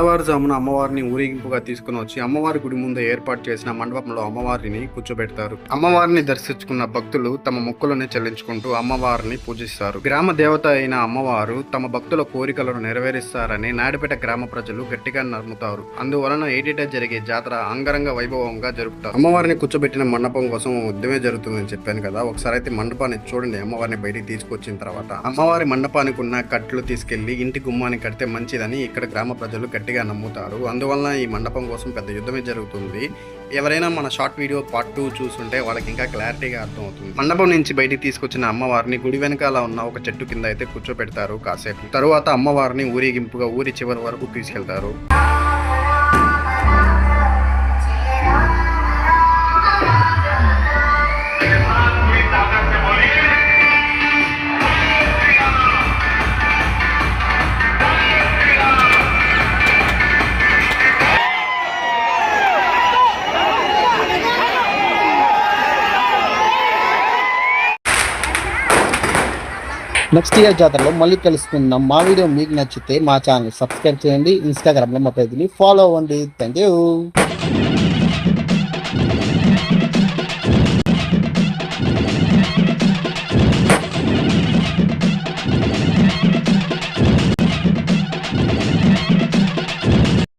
తెల్లవారుజామున అమ్మవారిని ఊరేగింపుగా తీసుకుని వచ్చి అమ్మవారి గుడి ముందు ఏర్పాటు చేసిన మండపంలో అమ్మవారిని కూర్చోబెడతారు. అమ్మవారిని దర్శించుకున్న భక్తులు తమ మొక్కులను చెల్లించుకుంటూ అమ్మవారిని పూజిస్తారు. గ్రామ దేవత అయిన అమ్మవారు తమ భక్తుల కోరికలను నెరవేరుస్తారని నాడిపేట గ్రామ ప్రజలు గట్టిగా నమ్ముతారు. అందువలన ఏటేటా జరిగే జాతర అంగరంగ వైభవంగా జరుపుతారు. అమ్మవారిని కూర్చోబెట్టిన మండపం కోసం యుద్ధమే జరుగుతుందని చెప్పాను కదా, ఒకసారి అయితే మండపాన్ని చూడండి. అమ్మవారిని బయటికి తీసుకొచ్చిన తర్వాత అమ్మవారి మండపానికి ఉన్న కట్లు తీసుకెళ్లి ఇంటి గుమ్మానికి కడితే మంచిదని ఇక్కడ గ్రామ ప్రజలు గట్టిగా నమ్ముతారు. అందువలన ఈ మండపం కోసం పెద్ద యుద్ధమే జరుగుతుంది. ఎవరైనా మన షార్ట్ వీడియో పార్ట్ 2 చూస్తుంటే వాళ్ళకి ఇంకా క్లారిటీగా అర్థమవుతుంది. మండపం నుంచి బయటికి తీసుకొచ్చిన అమ్మవారిని గుడి వెనకాల ఉన్న ఒక చెట్టు కింద అయితే కూర్చోబెడతారు కాసేపు. తరువాత అమ్మవారిని ఊరేగింపుగా ఊరి చివరి వరకు తీసుకెళ్తారు. నెక్స్ట్ ఇయర్ జాతరలో మళ్ళీ కలుసుకుందాం. మా వీడియో మీకు నచ్చితే మా ఛానల్ సబ్స్క్రైబ్ చేయండి. ఇన్స్టాగ్రామ్లో మా పేజ్ని ఫాలో అవ్వండి. Thank you.